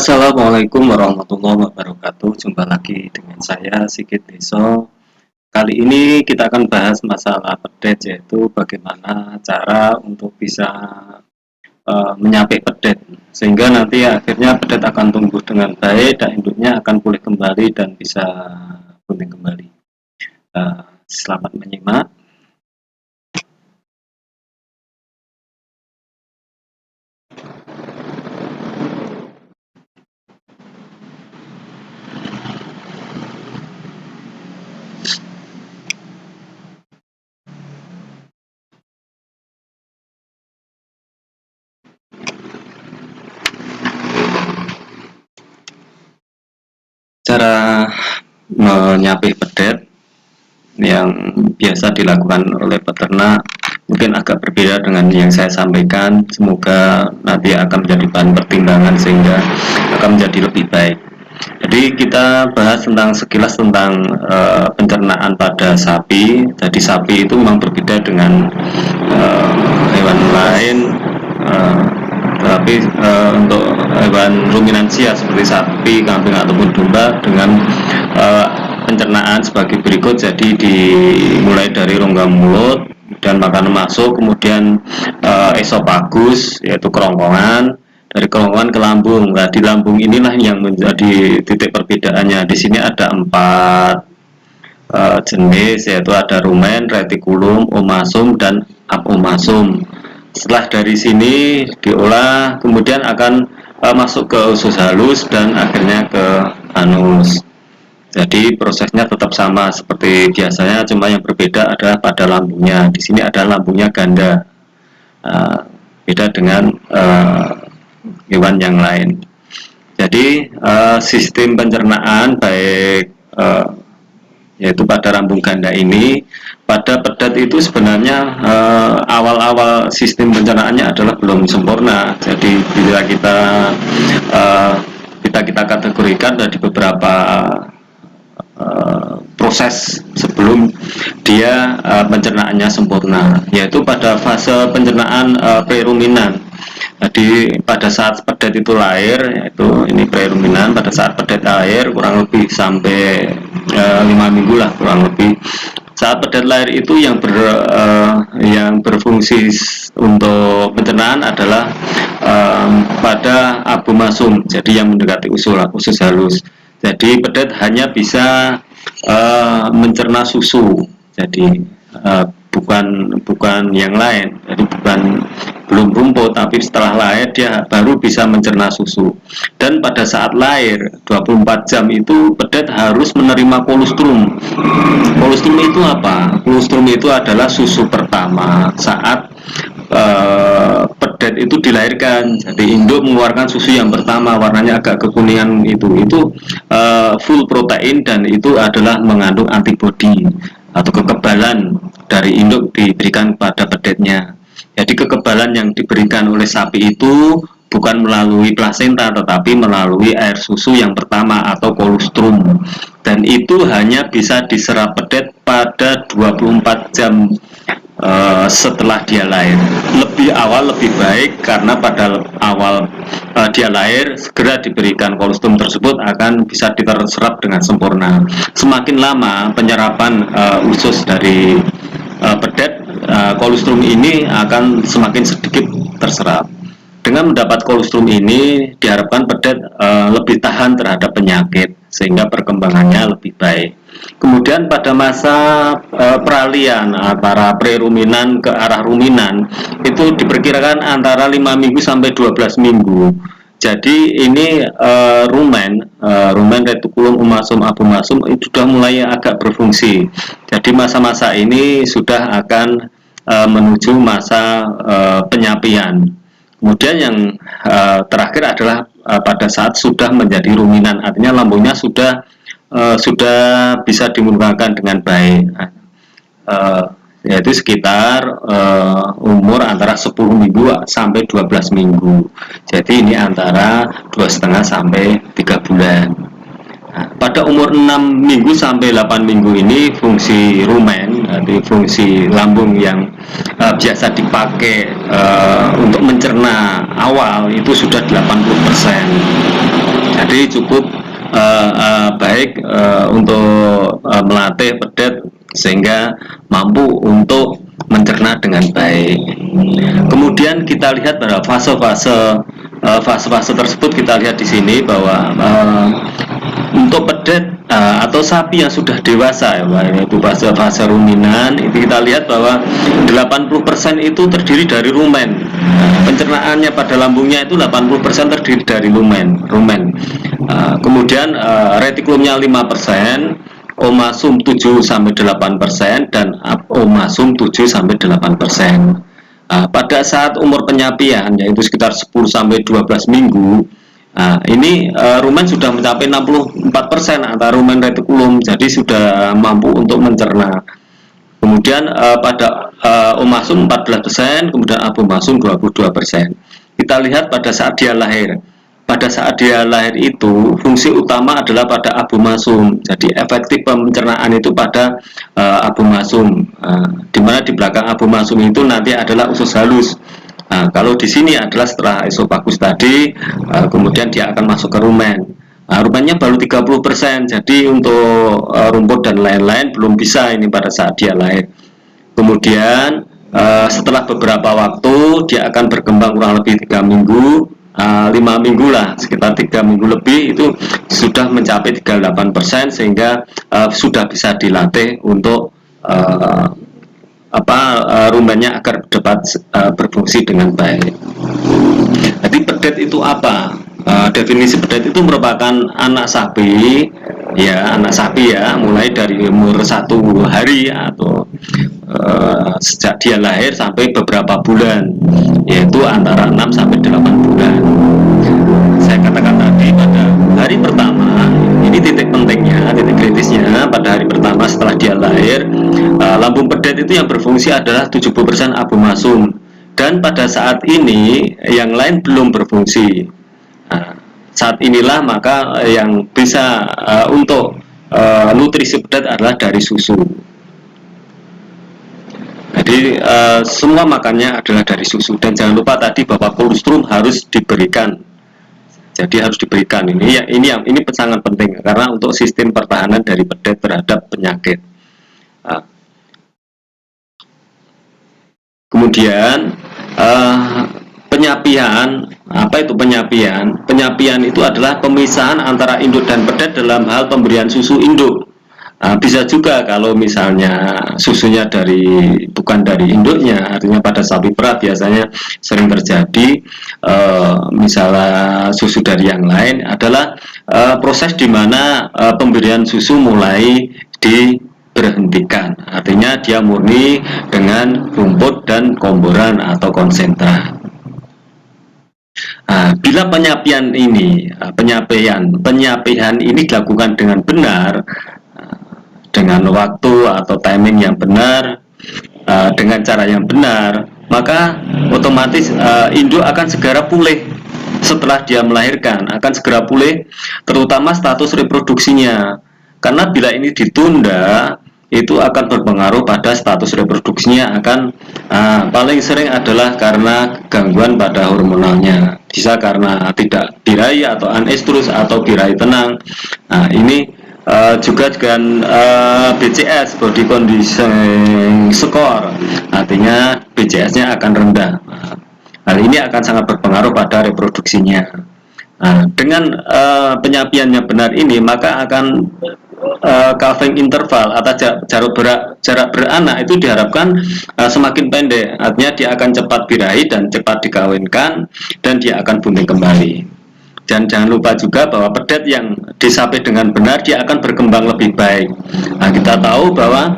Assalamualaikum warahmatullahi wabarakatuh. Jumpa lagi dengan saya Sigit Deso. Kali ini kita akan bahas masalah pedet, yaitu bagaimana cara untuk bisa menyapik pedet sehingga nanti akhirnya pedet akan tumbuh dengan baik dan induknya akan pulih kembali dan bisa kuning kembali. Selamat menyimak. Cara menyapik pedet yang biasa dilakukan oleh peternak mungkin agak berbeda dengan yang saya sampaikan. Semoga nanti akan menjadi bahan pertimbangan sehingga akan menjadi lebih baik. Jadi kita bahas tentang sekilas tentang pencernaan pada sapi. Jadi sapi itu memang berbeda dengan hewan lain, tapi untuk hewan ruminansia seperti sapi, kambing ataupun domba dengan pencernaan sebagai berikut. Jadi dimulai dari rongga mulut dan makanan masuk, kemudian esofagus yaitu kerongkongan, dari kerongkongan ke lambung. Nah, di lambung inilah yang menjadi titik perbedaannya. Di sini ada 4 jenis, yaitu ada rumen, retikulum, omasum, dan abomasum. Setelah dari sini diolah, kemudian akan masuk ke usus halus dan akhirnya ke anus. Jadi prosesnya tetap sama seperti biasanya, cuma yang berbeda adalah pada lambungnya. Di sini ada lambungnya ganda, beda dengan hewan yang lain. Jadi sistem pencernaan baik yaitu pada lambung ganda ini, pada pedet itu sebenarnya awal-awal sistem pencernaannya adalah belum sempurna. Jadi bila kita kategorikan dari beberapa proses sebelum dia pencernaannya sempurna, yaitu pada fase pencernaan preruminan. Jadi pada saat pedet itu lahir, yaitu ini preruminan, pada saat pedet lahir kurang lebih sampai 5 minggu lah kurang lebih. Saat pedet lahir itu yang berfungsi untuk pencernaan adalah pada abomasum, jadi yang mendekati usus halus. Jadi pedet hanya bisa mencerna susu, jadi bukan yang lain. Jadi belum rumput, tapi setelah lahir dia baru bisa mencerna susu. Dan pada saat lahir 24 jam itu pedet harus menerima kolostrum. Kolostrum itu apa? Kolostrum itu adalah susu pertama saat pedet itu dilahirkan. Jadi induk mengeluarkan susu yang pertama, warnanya agak kekuningan, itu full protein dan itu adalah mengandung antibodi atau kekebalan dari induk diberikan pada pedetnya. Jadi kekebalan yang diberikan oleh sapi itu bukan melalui plasenta tetapi melalui air susu yang pertama atau kolostrum, dan itu hanya bisa diserap pedet pada 24 jam setelah dia lahir. Lebih awal lebih baik, karena pada awal dia lahir segera diberikan kolostrum tersebut akan bisa diserap dengan sempurna. Semakin lama penyerapan usus dari pedet, kolostrum ini akan semakin sedikit terserap. Dengan mendapat kolostrum ini diharapkan pedet lebih tahan terhadap penyakit sehingga perkembangannya lebih baik. Kemudian pada masa peralihan antara preruminan ke arah ruminan itu diperkirakan antara 5 minggu sampai 12 minggu. Jadi ini rumen retikulum, omasum, abomasum itu sudah mulai agak berfungsi. Jadi masa-masa ini sudah akan menuju masa penyapian. Kemudian yang terakhir adalah pada saat sudah menjadi ruminan, artinya lambungnya sudah bisa dimungkinkan dengan baik, yaitu sekitar umur antara 10 minggu sampai 12 minggu. Jadi ini antara 2,5 sampai 3 bulan. Pada umur 6 minggu sampai 8 minggu ini fungsi rumen, fungsi lambung yang biasa dipakai untuk mencerna awal itu sudah 80%. Jadi cukup baik untuk melatih pedet sehingga mampu untuk mencerna dengan baik. Kemudian kita lihat pada fase-fase tersebut, kita lihat di sini bahwa untuk pedet atau sapi yang sudah dewasa, yaitu fase ruminan, itu kita lihat bahwa 80% itu terdiri dari rumen. Pencernaannya pada lambungnya itu 80% terdiri dari rumen. Kemudian retikulumnya 5%, omasum 7-8%, dan omasum 7-8%. Pada saat umur penyapian, yaitu sekitar 10-12 minggu, ini rumen sudah mencapai 64% antara rumen retikulum, jadi sudah mampu untuk mencerna. Kemudian pada omasum 14%, kemudian abomasum 22%. Kita lihat pada saat dia lahir. Pada saat dia lahir itu fungsi utama adalah pada abomasum. Jadi efektif pencernaan itu pada abomasum. Di mana di belakang abomasum itu nanti adalah usus halus. Kalau di sini adalah setelah esofagus tadi, kemudian dia akan masuk ke rumen. Rumennya baru 30%, jadi untuk rumput dan lain-lain belum bisa ini pada saat dia lahir. Kemudian setelah beberapa waktu dia akan berkembang kurang lebih 3 minggu, 5 minggu lah, sekitar 3 minggu lebih itu sudah mencapai 38%, sehingga sudah bisa dilatih untuk rumennya agar dapat berfungsi dengan baik. Jadi pedet itu apa? Definisi pedet itu merupakan anak sapi ya, mulai dari umur 1 hari atau sejak dia lahir sampai beberapa bulan, yaitu antara 6-8 bulan. Saya katakan tadi pada hari pertama, ini titik pentingnya, titik kritisnya, pada hari pertama setelah dia lahir, lambung pedet itu yang berfungsi adalah 70% abomasum, dan pada saat ini yang lain belum berfungsi. Saat inilah maka yang bisa untuk nutrisi pedet adalah dari susu. Jadi semua makannya adalah dari susu, dan jangan lupa tadi bahwa kolostrum harus diberikan. Jadi harus diberikan, ini sangat penting karena untuk sistem pertahanan dari pedet terhadap penyakit. Kemudian penyapian, apa itu penyapian? Penyapian itu adalah pemisahan antara induk dan pedet dalam hal pemberian susu induk. Bisa juga kalau misalnya susunya bukan dari induknya, artinya pada sapi perah biasanya sering terjadi misalnya susu dari yang lain adalah proses di mana pemberian susu mulai diberhentikan, artinya dia murni dengan rumput dan komboran atau konsentrat. Bila penyapian ini dilakukan dengan benar, dengan waktu atau timing yang benar, dengan cara yang benar, maka otomatis induk akan segera pulih setelah dia melahirkan, akan segera pulih, terutama status reproduksinya. Karena bila ini ditunda, itu akan berpengaruh pada status reproduksinya, akan paling sering adalah karena gangguan pada hormonalnya, bisa karena tidak birahi atau anestrus atau birahi tenang. Ini juga dengan BCS, body condition score, artinya BCS-nya akan rendah. Hal ini akan sangat berpengaruh pada reproduksinya. Dengan penyapiannya benar ini, maka akan calving interval atau jarak beranak itu diharapkan semakin pendek, artinya dia akan cepat birahi dan cepat dikawinkan, dan dia akan bunting kembali. Dan jangan lupa juga bahwa pedet yang disapi dengan benar dia akan berkembang lebih baik. Kita tahu bahwa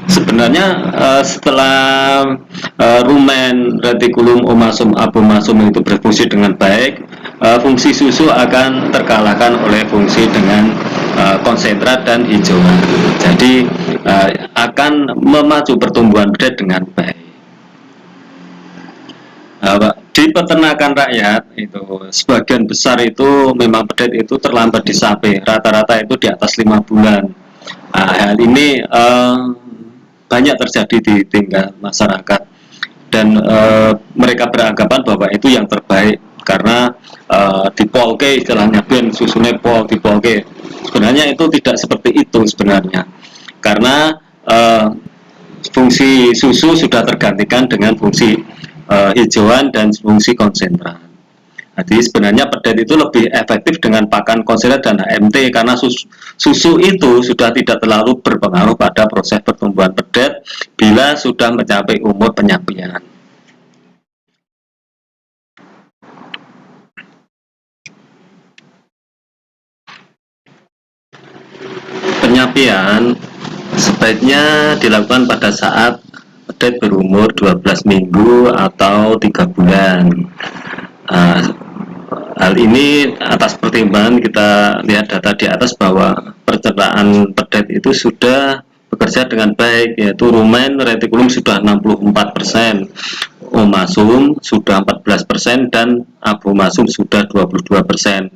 sebenarnya setelah rumen, retikulum, omasum, abomasum itu berfungsi dengan baik, fungsi susu akan terkalahkan oleh fungsi dengan konsentrat dan hijauan. Jadi akan memacu pertumbuhan pedet dengan baik. Di peternakan rakyat itu sebagian besar itu memang pedet itu terlambat disapi, rata-rata itu di atas 5 bulan. Hal ini banyak terjadi di tingkat masyarakat, dan mereka beranggapan bahwa itu yang terbaik karena dipolke istilahnya, ben susune pol dipolke. Sebenarnya itu tidak seperti itu sebenarnya, karena fungsi susu sudah tergantikan dengan fungsi hijauan dan fungsi konsentrat. Jadi sebenarnya pedet itu lebih efektif dengan pakan konsentrat dan HMT karena susu itu sudah tidak terlalu berpengaruh pada proses pertumbuhan pedet bila sudah mencapai umur penyapian. Penyapian sebaiknya dilakukan pada saat pedet berumur 12 minggu atau 3 bulan. Hal ini atas pertimbangan kita lihat data di atas bahwa pencernaan pedet itu sudah bekerja dengan baik, yaitu rumen retikulum sudah 64%, omasum sudah 14%, dan abomasum sudah 22%.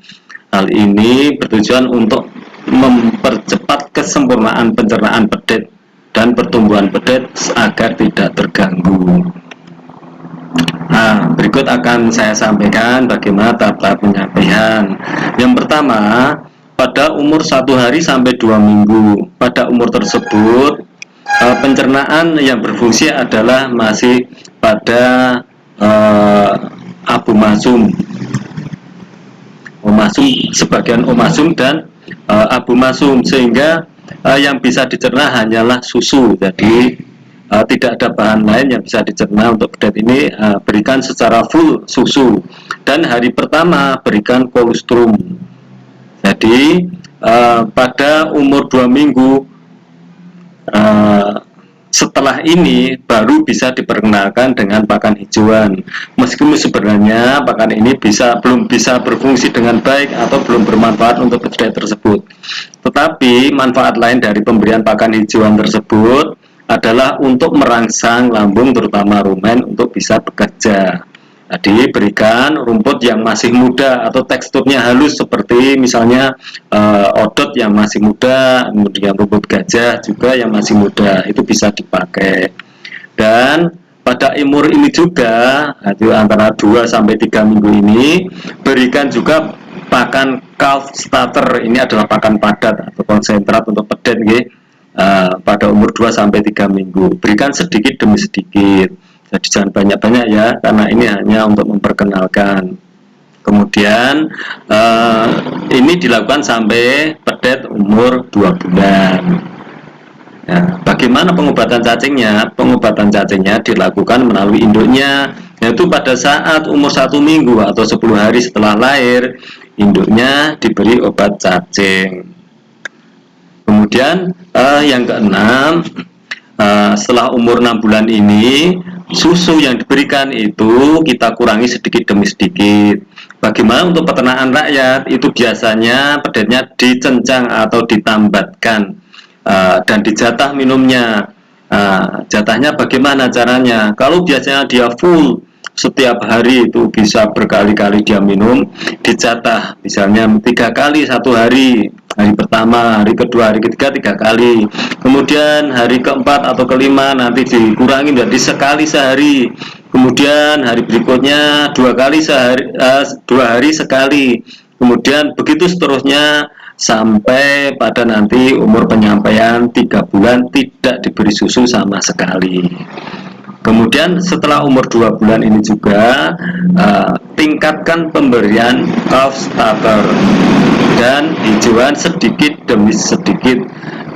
Hal ini bertujuan untuk mempercepat kesempurnaan pencernaan pedet dan pertumbuhan pedet agar tidak terganggu. Nah, berikut akan saya sampaikan bagaimana tahap penyampaian. Yang pertama, pada umur 1 hari sampai 2 minggu. Pada umur tersebut, pencernaan yang berfungsi adalah masih pada abomasum, omasum, sebagian omasum dan abomasum, sehingga yang bisa dicerna hanyalah susu. Jadi tidak ada bahan lain yang bisa dicerna untuk pedet ini. Berikan secara full susu, dan hari pertama berikan kolostrum. Jadi pada umur 2 minggu setelah ini baru bisa diperkenalkan dengan pakan hijauan. Meskipun sebenarnya pakan ini belum bisa berfungsi dengan baik atau belum bermanfaat untuk pedet tersebut, tetapi manfaat lain dari pemberian pakan hijauan tersebut adalah untuk merangsang lambung terutama rumen untuk bisa bekerja. Jadi berikan rumput yang masih muda atau teksturnya halus seperti misalnya odot yang masih muda, kemudian rumput gajah juga yang masih muda, itu bisa dipakai. Dan pada umur ini juga, antara 2 sampai 3 minggu ini, berikan juga pakan calf starter. Ini adalah pakan padat atau konsentrat untuk pedet, pada umur 2 sampai 3 minggu. Berikan sedikit demi sedikit. Jadi jangan banyak-banyak ya, karena ini hanya untuk memperkenalkan. Kemudian ini dilakukan sampai pedet umur 2 bulan. Ya, bagaimana pengobatan cacingnya? Pengobatan cacingnya dilakukan melalui induknya, yaitu pada saat umur 1 minggu atau 10 hari setelah lahir, induknya diberi obat cacing. Kemudian yang keenam, setelah umur 6 bulan ini, susu yang diberikan itu kita kurangi sedikit demi sedikit. Bagaimana untuk peternakan rakyat? Itu biasanya pedetnya dicencang atau ditambatkan dan dijatah minumnya. Jatahnya bagaimana caranya? Kalau biasanya dia full setiap hari, itu bisa berkali-kali dia minum, dijatah misalnya 3 kali 1 hari. Hari pertama, hari kedua, hari ketiga 3 kali. Kemudian hari keempat atau kelima nanti dikurangi menjadi sekali sehari. Kemudian hari berikutnya 2 kali sehari, 2 hari sekali. Kemudian begitu seterusnya sampai pada nanti umur penyampaian 3 bulan tidak diberi susu sama sekali. Kemudian setelah umur 2 bulan ini juga tingkatkan pemberian calf starter dan hijauan sedikit demi sedikit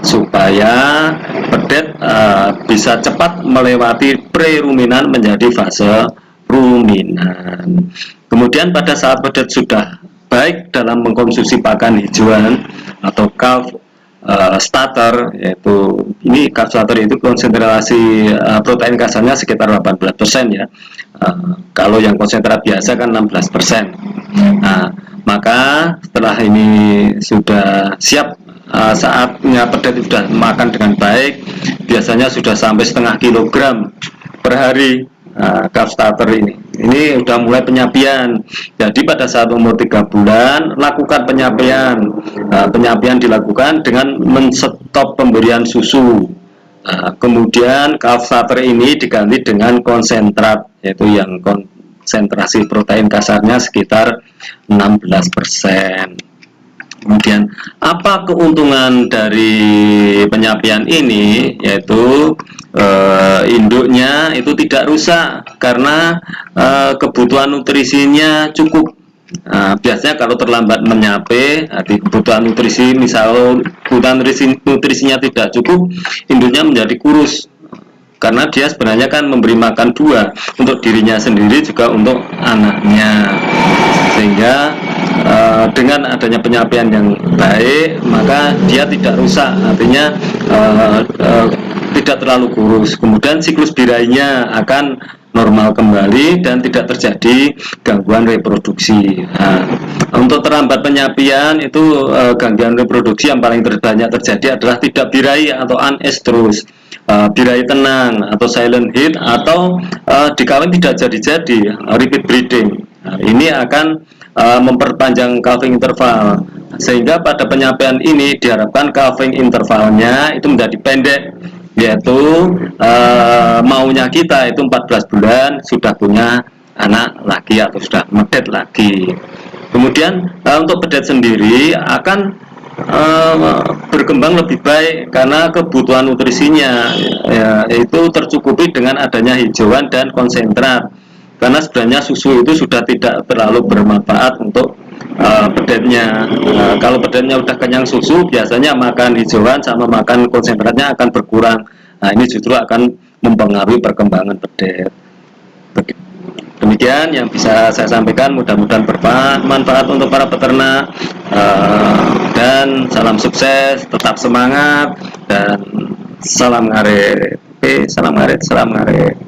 supaya pedet bisa cepat melewati pre-ruminan menjadi fase ruminan. Kemudian pada saat pedet sudah baik dalam mengkonsumsi pakan hijauan atau calf starter, yaitu ini calf starter itu konsentrasi protein kasarnya sekitar 18% ya. Kalau yang konsentrat biasa kan 16%. Nah, maka setelah ini sudah siap, saatnya pedet sudah makan dengan baik, biasanya sudah sampai setengah kilogram per hari. Calf starter ini sudah mulai penyapian. Jadi pada saat umur 3 bulan lakukan penyapian. Penyapian dilakukan dengan menstop pemberian susu Nah, kemudian calf starter ini diganti dengan konsentrat, yaitu yang konsentrasi protein kasarnya sekitar 16%. Kemudian apa keuntungan dari penyapian ini, yaitu induknya itu tidak rusak karena kebutuhan nutrisinya cukup. Nah, biasanya kalau terlambat menyape, kebutuhan nutrisi, misal kebutuhan nutrisinya tidak cukup, induknya menjadi kurus karena dia sebenarnya kan memberi makan dua, untuk dirinya sendiri juga untuk anaknya. Sehingga dengan adanya penyapian yang baik, maka dia tidak rusak, artinya tidak terlalu kurus. Kemudian siklus birainya akan normal kembali dan tidak terjadi gangguan reproduksi. Nah, untuk terlambat penyapian itu gangguan reproduksi yang paling banyak terjadi adalah tidak birai atau unestrus, birai tenang atau silent heat, atau dikawin tidak jadi-jadi, repeat breeding. Nah, ini akan memperpanjang calving interval, sehingga pada penyapian ini diharapkan calving intervalnya itu menjadi pendek, yaitu maunya kita itu 14 bulan sudah punya anak lagi atau sudah medet lagi. Kemudian untuk pedet sendiri akan berkembang lebih baik karena kebutuhan nutrisinya itu tercukupi dengan adanya hijauan dan konsentrat, karena sebenarnya susu itu sudah tidak terlalu bermanfaat untuk pedetnya. Kalau pedetnya udah kenyang susu, biasanya makan hijauan sama makan konsentratnya akan berkurang. Nah, ini justru akan mempengaruhi perkembangan pedet. Demikian yang bisa saya sampaikan, mudah-mudahan bermanfaat untuk para peternak, dan salam sukses, tetap semangat, dan salam ngaret. Oke, salam ngaret, salam ngaret.